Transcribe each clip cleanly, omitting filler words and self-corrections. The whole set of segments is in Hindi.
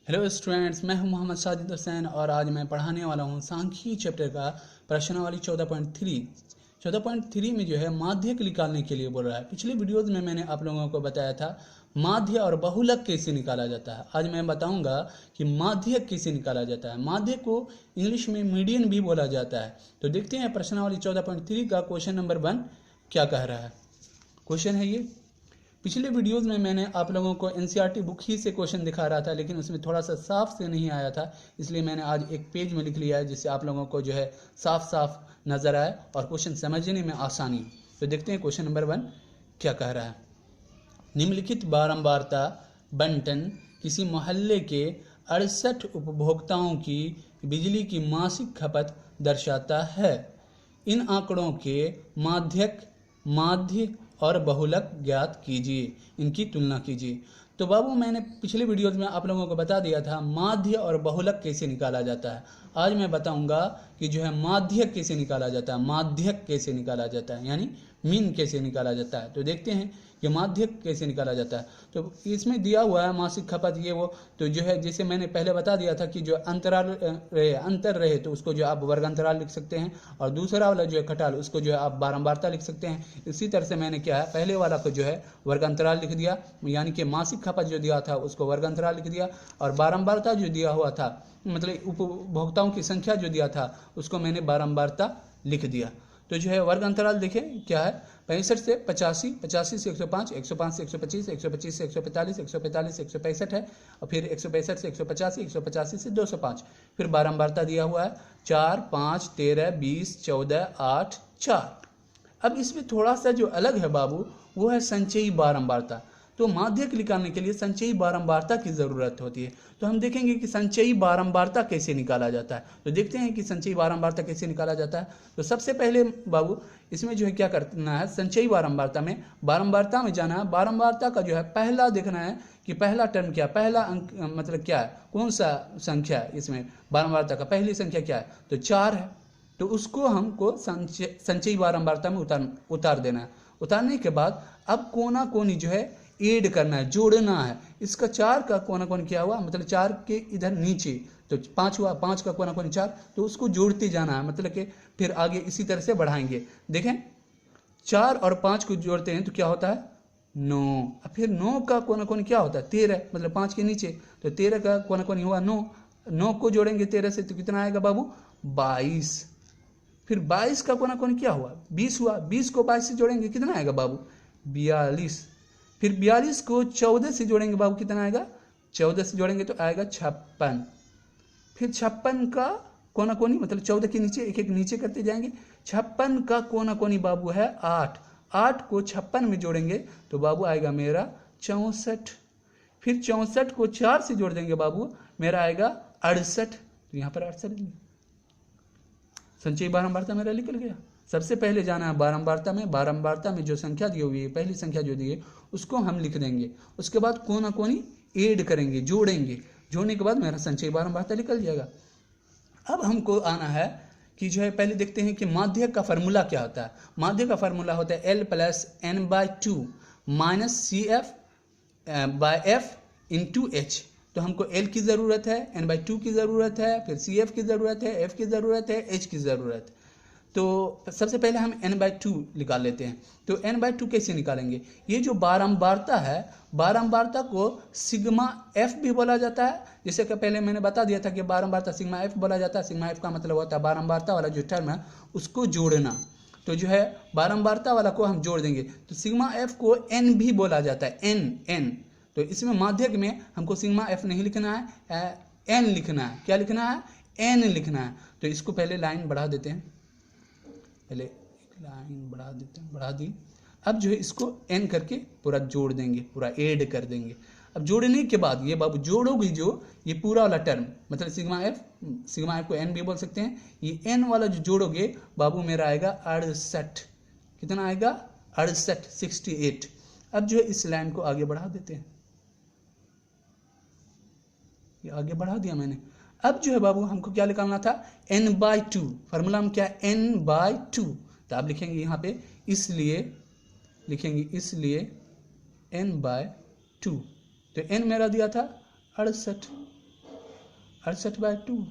हेलो स्टूडेंट्स, मैं हूं मोहम्मद साजिद हुसैन और आज मैं पढ़ाने वाला हूं सांख्यिकी चैप्टर का प्रश्नावली 14.3 में जो है माध्यक निकालने के लिए बोल रहा है। पिछले वीडियोस में मैंने आप लोगों को बताया था माध्य और बहुलक कैसे निकाला जाता है। आज मैं बताऊंगा कि माध्यक कैसे निकाला जाता है। माध्यक को इंग्लिश में मीडियन भी बोला जाता है। तो देखते हैं प्रश्नावली 14.3 का क्वेश्चन नंबर 1 क्या कह रहा है। क्वेश्चन है ये, पिछले वीडियोस में मैंने आप लोगों को एनसीईआरटी बुक ही से क्वेश्चन दिखा रहा था, लेकिन उसमें थोड़ा सा साफ से नहीं आया था, इसलिए मैंने आज एक पेज में लिख लिया है जिससे आप लोगों को जो है साफ साफ नज़र आए और क्वेश्चन समझने में आसानी हो। तो देखते हैं क्वेश्चन नंबर 1 क्या कह रहा है। निम्नलिखित बारंबारता बंटन किसी मोहल्ले के 68 उपभोक्ताओं की बिजली की मासिक खपत दर्शाता है। इन आंकड़ों के माध्यक, माध्य और बहुलक ज्ञात कीजिए, इनकी तुलना कीजिए। तो बाबू मैंने पिछले वीडियोज में आप लोगों को बता दिया था माध्य और बहुलक कैसे निकाला जाता है। आज मैं बताऊंगा कि जो है माध्यक कैसे निकाला जाता है, माध्यक कैसे निकाला जाता है, यानी मीन कैसे निकाला जाता है। तो देखते हैं कि माध्यक कैसे निकाला जाता है। तो इसमें दिया हुआ है मासिक खपत ये वो, तो जो है जैसे मैंने पहले बता दिया था कि जो अंतराल रहे, अंतर रहे, तो उसको जो आप वर्ग अंतराल लिख सकते हैं, और दूसरा वाला जो है खटाल उसको जो है आप बारंबारता लिख सकते हैं। इसी तरह से मैंने क्या है पहले वाला को जो है वर्ग अंतराल लिख दिया, यानी कि मासिक खपत जो दिया था उसको वर्ग अंतराल लिख दिया, और बारंबारता जो दिया हुआ था मतलब उपभोक्ताओं की संख्या जो दिया था उसको मैंने बारंबारता लिख दिया। तो जो है वर्ग अंतराल देखें क्या है, 65 से 85, 85 से 105, 105 से 125, 125 से 145, 145 से 165 है, और फिर 165 से 185, 185 से 205। फिर बारंबारता दिया हुआ है 4, 5, 13, 20, 14, 8, 4। अब इसमें थोड़ा सा जो अलग है बाबू वो है संचयी बारंबारता। तो माध्यक निकालने के लिए संचयी बारंबारता की ज़रूरत होती है। तो हम देखेंगे कि संचयी बारंबारता कैसे निकाला जाता है। तो देखते हैं कि संचयी बारंबारता कैसे निकाला जाता है। तो सबसे पहले बाबू इसमें जो है क्या करना है, संचयी बारंबारता में जाना है। बारंबारता का जो है पहला देखना है कि पहला टर्म क्या, पहला अंक मतलब क्या है, कौन सा संख्या है। इसमें बारंबारता का पहली संख्या क्या है, तो 4 है। तो उसको हमको संचयी बारंबारता में उतार देना है। उतारने के बाद अब कोना कोनी जो है ऐड करना है, जोड़ना है। इसका 4 का कोना कोनी क्या हुआ, मतलब 4 के इधर नीचे तो 5 हुआ, 5 का कोना कोनी 4, तो उसको जोड़ते जाना है, मतलब कि फिर आगे इसी तरह से बढ़ाएंगे। देखें 4 और 5 को जोड़ते हैं तो क्या होता है 9, फिर 9 का कोना कोनी क्या होता है 13, मतलब 5 के नीचे, तो 13 का कोना कोनी हुआ 9, 9 को जोड़ेंगे 13 से तो कितना आएगा बाबू 22। फिर 22 का कोना कोनी क्या हुआ 20 हुआ, 20 को 22 से जोड़ेंगे कितना आएगा बाबू 42। फिर 42 को 14 से जोड़ेंगे बाबू कितना आएगा, 14 से जोड़ेंगे तो आएगा 56। फिर 56 का कोना कोनी मतलब 14 के नीचे एक एक नीचे करते जाएंगे। 56 का कोना कोनी बाबू है 8, 8 को 56 में जोड़ेंगे तो बाबू आएगा मेरा 64। फिर 64 को 4 से जोड़ देंगे बाबू मेरा आएगा 68, तो यहाँ पर 68 संचयी बारंबारता मेरा निकल गया। सबसे पहले जाना है बारंबारता में, बारंबारता में जो संख्या दी हुई है पहली संख्या जो दी है उसको हम लिख देंगे। उसके बाद कोना कोनी ऐड करेंगे, जोड़ेंगे, जोड़ने के बाद मेरा संचयी बारंबारता निकल जाएगा। अब हमको आना है कि जो है पहले देखते हैं कि माध्यक का फार्मूला क्या होता है। माध्यक का फार्मूला होता है L + n/2 - CF / F × H। तो हमको L की ज़रूरत है, n/2 की ज़रूरत है, फिर CF की ज़रूरत है, F की ज़रूरत है, H की ज़रूरत है। तो सबसे पहले हम n/2 निकाल लेते हैं। तो n/2 कैसे निकालेंगे, ये जो बारंबारता है बारंबारता को सिग्मा f भी बोला जाता है। जैसे कि पहले मैंने बता दिया था कि बारंबारता सिग्मा f बोला जाता है। सिग्मा f का मतलब होता है बारंबारता वाला जो टर्म है उसको जोड़ना। तो जो है बारंबारता वाला को हम जोड़ देंगे तो सिग्मा f को n भी बोला जाता है, n। तो इसमें माध्यक में हमको सिग्मा f नहीं लिखना है, n लिखना है। क्या लिखना है, n लिखना है। तो इसको पहले लाइन बढ़ा देते हैं, पहले एक लाइन बढ़ा देते हैं, बढ़ा दी। अब जो है इसको n करके पूरा जोड़ देंगे, पूरा ऐड कर देंगे। अब जोड़ने के बाद ये बाबू जोड़ोगे जो ये पूरा वाला टर्म मतलब सिग्मा f को n भी बोल सकते हैं, ये n वाला जो जोड़ोगे बाबू मेरा आएगा 68। कितना आएगा 68, 68। अब जो है इस लाइन को आगे बढ़ा देते हैं, ये आगे बढ़ा दिया मैंने। अब जो है बाबू हमको क्या निकालना था n/2, फार्मूला में क्या है n/2। तो आप लिखेंगे यहाँ पे इसलिए, लिखेंगे इसलिए n/2। तो n मेरा दिया था 68, 68/2।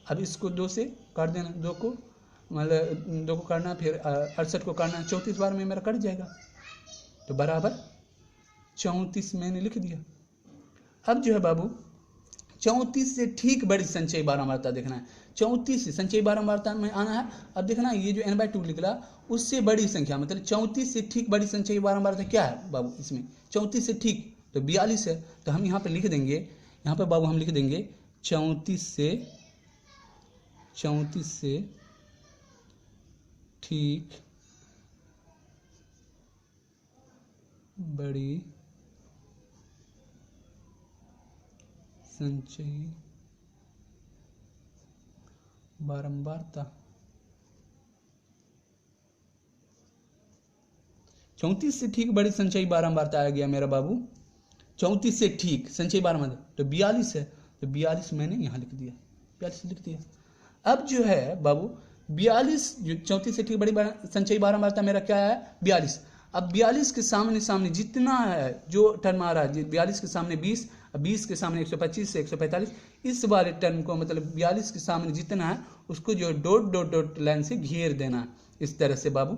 अब इसको 2 से काट देना, 2 को मतलब 2 को काटना, फिर 68 को काटना, 34 बार में मेरा कट जाएगा, तो बराबर 34 मैंने लिख दिया। अब जो है बाबू 34 से ठीक बड़ी संचयी बारंबारता देखना है, 34 से संचयी बारंबारता में आना है। अब देखना ये जो n/2 निकला उससे बड़ी संख्या, मतलब 34 से ठीक बड़ी संचयी बारंबारता क्या है बाबू, इसमें 34 से ठीक तो 42 है। तो हम यहाँ पे लिख देंगे, यहाँ पे बाबू हम लिख देंगे 34 से ठीक बड़ी संचयी बारंबारता, 34 से ठीक बड़ी संचयी बारंबारता आ गया मेरा बाबू 34 से ठीक संचयी बारंबारता, तो 42 है, तो 42 मैंने यहाँ लिख दिया, 42 लिख दिया। अब जो है बाबू 42 जो 34 से ठीक बड़ी संचयी बारंबारता मेरा क्या है 42। अब 42 के सामने जितना है जो टर्म आ रहा है, 42 के सामने 20, 20 के सामने 125 से 145, इस वाले टर्म को मतलब 42 के सामने जितना है उसको जो डॉट डॉट डॉट लाइन से घेर देना, इस तरह से बाबू।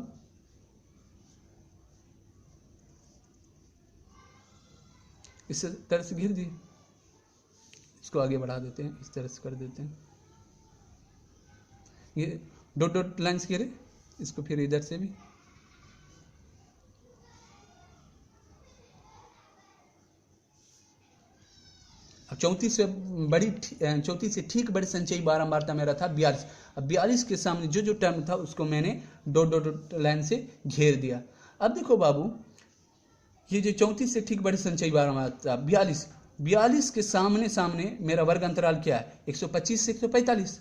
इस तरह से घेर दिए, इसको आगे बढ़ा देते हैं, इस तरह से कर देते हैं, ये डॉट डॉट लाइन से घेरे, इसको फिर इधर से भी। अब 34 से ठीक बड़ी संचयी बारंबारता मेरा था 42। अब 42 के सामने जो टर्म था उसको मैंने डॉट डॉट डॉट लाइन से घेर दिया। अब देखो बाबू ये जो 34 से ठीक बड़ी संचयी बारंबारता 42 के सामने मेरा वर्ग अंतराल क्या है 125 से 145,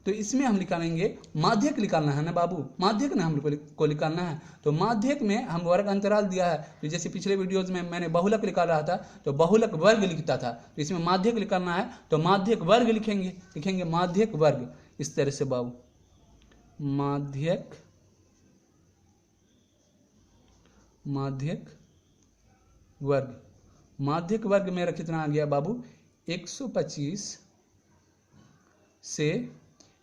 तो इसमें हम निकालेंगे माध्यक निकालना है ना बाबू, माध्यक ना हमको निकालना है। तो माध्यक में हम वर्ग अंतराल दिया है, तो जैसे पिछले वीडियोज में मैंने बहुलक निकाल रहा था तो बहुलक वर्ग लिखता था, तो इसमें माध्यक निकालना है तो माध्यक वर्ग लिखेंगे माध्यक वर्ग, इस तरह से बाबू माध्यक वर्ग मेरा कितना आ गया बाबू 125 से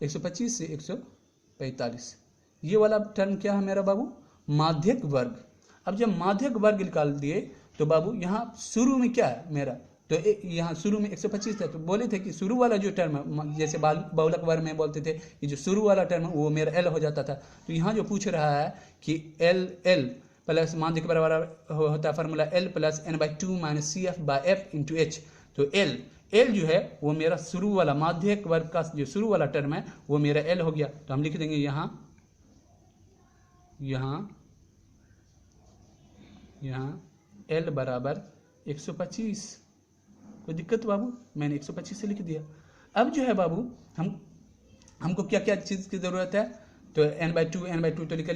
145, ये वाला टर्म क्या है मेरा बाबू माध्यक वर्ग। अब जब माध्यक वर्ग निकाल दिए तो बाबू यहाँ शुरू में क्या है मेरा, तो यहाँ शुरू में 125 था, तो बोले थे कि शुरू वाला जो टर्म है जैसे बहुलक वर्ग में बोलते थे कि जो शुरू वाला टर्म है वो मेरा एल हो जाता था। तो यहाँ जो पूछ रहा है कि एल प्लस माध्यक बराबर होता है formula L plus n/2 minus CF/F into H, तो L जो है वो मेरा शुरू वाला माध्यक वर्ग का जो शुरू वाला टर्म है वो मेरा L हो गया। तो हम लिख देंगे यहाँ L बराबर 125, कोई दिक्कत बाबू, मैंने 125 से लिख दिया। अब जो है बाबू हमको क्या क्या चीज़ की ज़रूरत है, तो n/2 तो निकल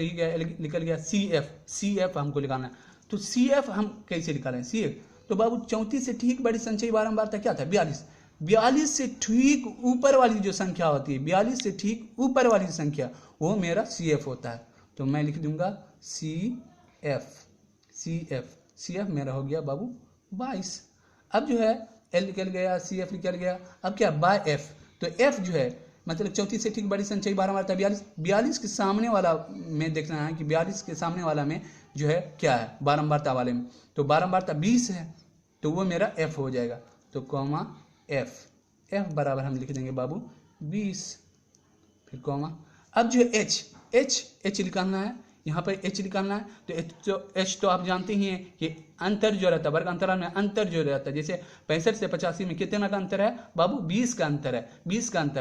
गया, CF हमको निकालना है। तो CF हम कैसे निकालें CF, तो बाबू 34 से ठीक बड़ी संचयी बारंबारता क्या था 42 से ठीक ऊपर वाली जो संख्या होती है 42 से ठीक ऊपर वाली संख्या वो मेरा CF होता है। तो मैं लिख दूंगा CF मेरा हो गया बाबू 22। अब जो है L निकल गया, CF निकल गया, अब क्या बाय F, तो F जो है मतलब 34 से ठीक बड़ी संचयी बारंबारता 42 के सामने वाला में देखना है कि 42 के सामने वाला में जो है क्या है बारंबारता वाले में, तो बारंबारता 20 है तो वो मेरा F हो जाएगा, तो कॉमा F बराबर हम लिख देंगे बाबू 20, फिर कॉमा। अब जो H निकालना है, यहाँ पर H निकालना है, तो H तो आप जानते ही हैं कि अंतर जो रहता है वर्ग अंतराल में अंतर जो रहता है, जैसे 65 से 85 में कितना का अंतर है बाबू 20 का अंतर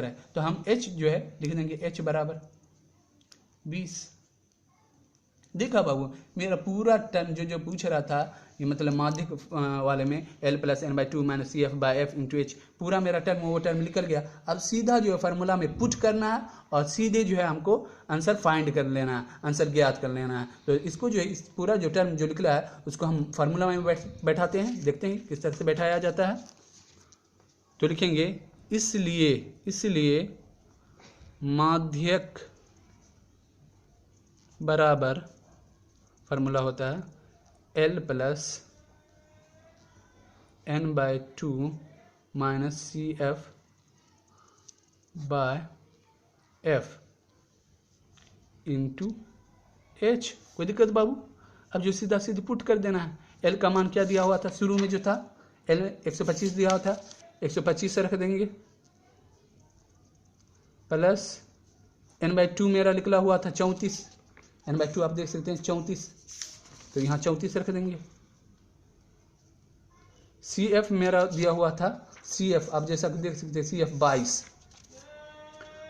है, तो हम H जो है लिख देंगे H बराबर 20। देखा बाबू मेरा पूरा टर्म जो पूछ रहा था ये मतलब माध्यक वाले में L plus n/2 minus CF/F into H, पूरा मेरा टर्म वो टर्म निकल गया। अब सीधा जो है फार्मूला में पुट करना है और सीधे जो है हमको आंसर फाइंड कर लेना है, आंसर ज्ञात कर लेना है। तो इसको जो है इस पूरा जो टर्म जो निकला है उसको हम फार्मूला में बैठाते हैं, देखते हैं किस तरह से बैठाया जाता है। तो लिखेंगे इसलिए माध्यक बराबर फार्मूला होता है L plus n/2 minus CF by F into H. कोई दिक्कत बाबू? अब जो सीधा सीधी पुट कर देना है। एल का मान क्या दिया हुआ था शुरू में जो था, एल 125 दिया हुआ था, 125 से रख देंगे प्लस n/2 मेरा निकला हुआ था 34, n/2 आप देख सकते हैं 34, तो यहाँ 34 रख देंगे। सी एफ मेरा दिया हुआ था, सी एफ आप जैसा देख सकते हैं C F 22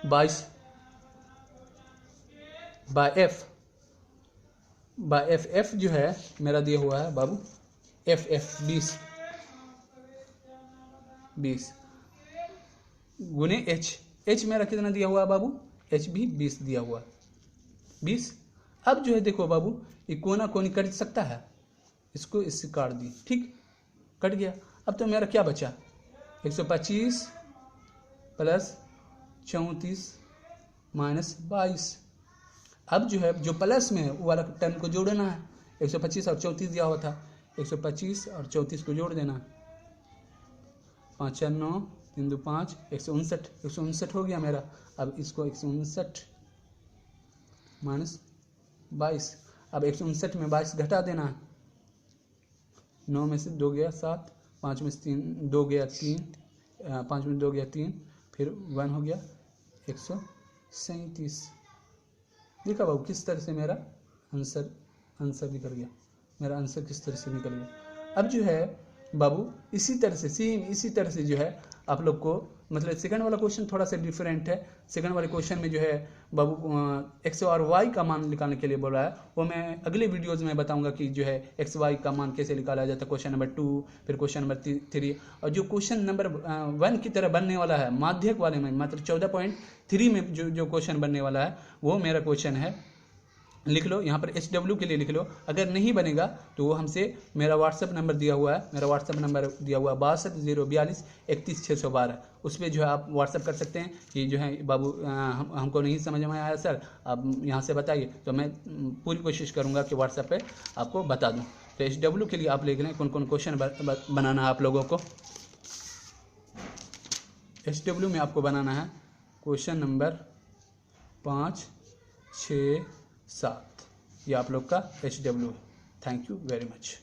by F F जो है मेरा दिया हुआ है बाबू एफ 20 गुने एच मेरा कितना दिया हुआ है बाबू, एच भी 20 दिया हुआ है 20। अब जो है देखो बाबू ये कोना कोनी कट सकता है, इसको इससे काट दी, ठीक कट गया। अब तो मेरा क्या बचा 125 प्लस 34 माइनस 22। अब जो है जो प्लस में है वो वाला टर्म को जोड़ना है। 125 और 34 दिया हुआ था, 125 और 34 को जोड़ देना, 5 4 9 3 2 5 159 हो गया मेरा। अब इसको 159 माइनस 22, अब 159 में 22 घटा देना है, 9 में से 2 गया 7, 5 में से 2 गया 3, 5 में 2 गया 3, फिर 1 हो गया 137। देखा बाबू किस तरह से मेरा आंसर निकल गया, मेरा आंसर किस तरह से निकल गया। अब जो है बाबू इसी तरह से सेम इसी तरह से जो है आप लोग को मतलब सेकंड वाला क्वेश्चन थोड़ा सा डिफरेंट है। सेकंड वाले क्वेश्चन में जो है बाबू एक्स और वाई का मान निकालने के लिए बोल रहा है, वो मैं अगले वीडियोज़ में बताऊंगा कि जो है एक्स वाई का मान कैसे निकाला जाता है। क्वेश्चन नंबर 2 फिर क्वेश्चन नंबर 3 और जो क्वेश्चन नंबर 1 की तरह बनने वाला है माध्यक वाले में मतलब 14.3 में जो क्वेश्चन बनने वाला है वो मेरा क्वेश्चन है। लिख लो यहाँ पर HW के लिए लिख लो। अगर नहीं बनेगा तो वो हमसे मेरा व्हाट्सएप नंबर दिया हुआ है, मेरा व्हाट्सएप नंबर दिया हुआ है 62 042 31 612। उस पर जो है आप व्हाट्सएप कर सकते हैं कि जो है बाबू हमको नहीं समझ में आया सर, आप यहाँ से बताइए, तो मैं पूरी कोशिश करूँगा कि व्हाट्सएप पे आपको बता दूँ। तो HW के लिए आप लिख लें कौन कौन क्वेश्चन बनाना है आप लोगों को। HW में आपको बनाना है क्वेश्चन नंबर 5 6 7, ये आप लोग का HW है। Thank you very much.